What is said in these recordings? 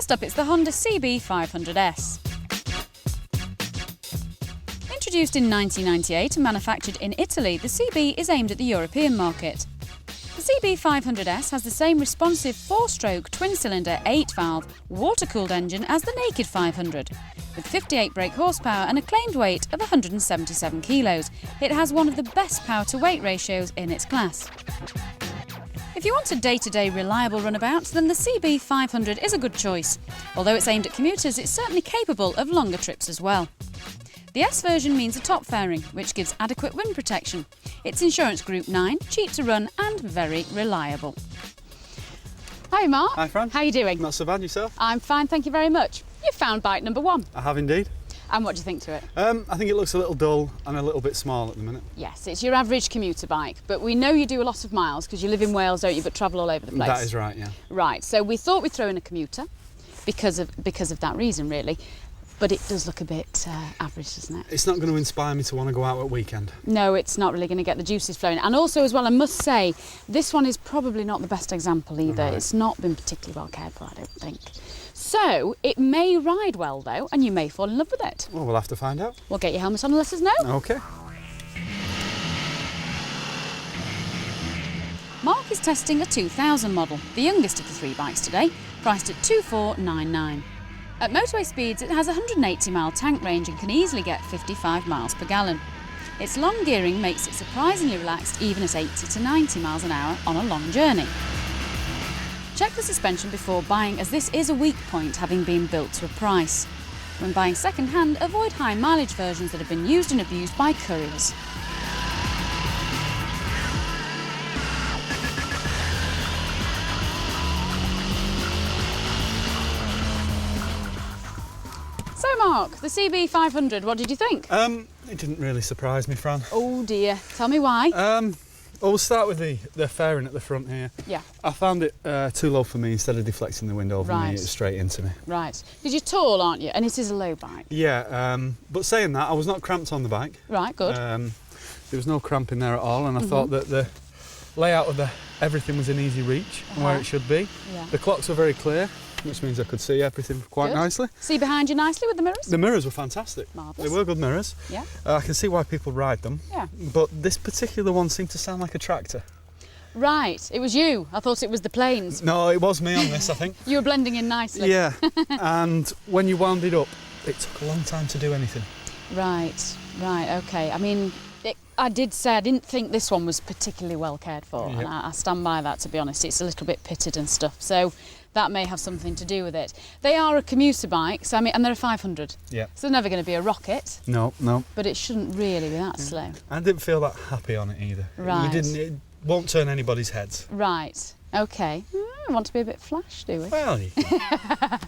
First up, it's the Honda CB500S. Introduced in 1998 and manufactured in Italy, the CB is aimed at the European market. The CB500S has the same responsive 4-stroke twin-cylinder 8-valve water-cooled engine as the naked 500. With 58 brake horsepower and a claimed weight of 177 kilos, it has one of the best power-to-weight ratios in its class. If you want a day-to-day reliable runabout, then the CB500 is a good choice. Although it's aimed at commuters, it's certainly capable of longer trips as well. The S version means a top fairing, which gives adequate wind protection. It's insurance group 9, cheap to run and very reliable. Hi Mark. Hi Fran. How are you doing? Not so bad, yourself? I'm fine, thank you very much. You've found bike number 1. I have indeed. And what do you think to it? I think it looks a little dull and a little bit small at the minute. Yes, it's your average commuter bike, but we know you do a lot of miles because you live in Wales, don't you, but travel all over the place. That is right, yeah. Right, so we thought we'd throw in a commuter because of that reason really. But it does look a bit average, doesn't it? It's not going to inspire me to want to go out at weekend. No, it's not really going to get the juices flowing. And also as well, I must say, this one is probably not the best example either. Right. It's not been particularly well cared for, I don't think. So, it may ride well though, and you may fall in love with it. Well, we'll have to find out. We'll get your helmet on and let us know. OK. Mark is testing a 2000 model, the youngest of the 3 bikes today, priced at $2,499. At motorway speeds, it has a 180-mile tank range and can easily get 55 miles per gallon. Its long gearing makes it surprisingly relaxed even at 80 to 90 miles an hour on a long journey. Check the suspension before buying, as this is a weak point, having been built to a price. When buying second-hand, avoid high mileage versions that have been used and abused by couriers. So Mark, the CB500, what did you think? It didn't really surprise me, Fran. Oh dear, tell me why. Well, we'll start with the fairing at the front here. Yeah. I found it too low for me. Instead of deflecting the wind over me, it was straight into me. Right, because you're tall, aren't you? And it is a low bike. Yeah, but saying that, I was not cramped on the bike. Right, good. There was no cramp in there at all, and I thought that the layout of everything was in easy reach and where it should be. Yeah. The clocks were very clear, which means I could see everything quite nicely. See behind you nicely with the mirrors? The mirrors were fantastic. Marvellous. They were good mirrors. Yeah. I can see why people ride them. Yeah. But this particular one seemed to sound like a tractor. Right, it was you. I thought it was the planes. No, it was me on this, I think. You were blending in nicely. Yeah. And when you wound it up, it took a long time to do anything. Right, okay. I mean, I did say I didn't think this one was particularly well cared for, and I stand by that, to be honest. It's a little bit pitted and stuff, so that may have something to do with it. They are a commuter bike, so I mean, and they're a 500. Yeah. So they're never going to be a rocket. No. But it shouldn't really be that slow. I didn't feel that happy on it either. Right. It won't turn anybody's heads. Right. Okay. I want to be a bit flash, do we? Well, you can.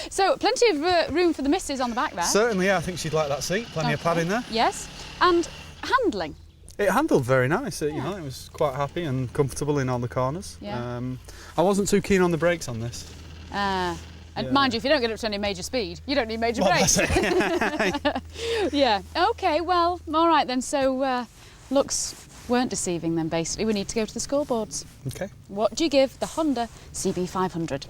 So, plenty of room for the missus on the back there. Certainly, yeah. I think she'd like that seat. Plenty of padding there. Yes. And handling. It handled very nice. You know, it was quite happy and comfortable in all the corners. Yeah. I wasn't too keen on the brakes on this. And mind you, if you don't get up to any major speed, you don't need major brakes. That's it. Yeah. Okay. Well, all right then. So, looks weren't deceiving then. Basically, we need to go to the scoreboards. Okay. What do you give the Honda CB500?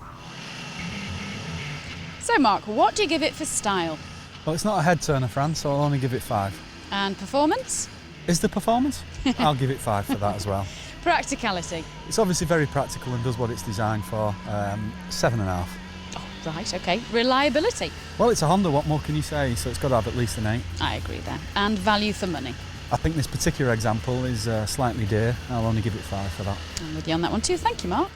So, Mark, what do you give it for style? Well, it's not a head turner, Fran, so I'll only give it 5. And performance? Is the performance? I'll give it 5 for that as well. Practicality? It's obviously very practical and does what it's designed for. 7.5. Oh, right, okay. Reliability? Well, it's a Honda, what more can you say? So it's got to have at least an 8. I agree there. And value for money? I think this particular example is slightly dear. I'll only give it 5 for that. I'm with you on that one too. Thank you, Mark.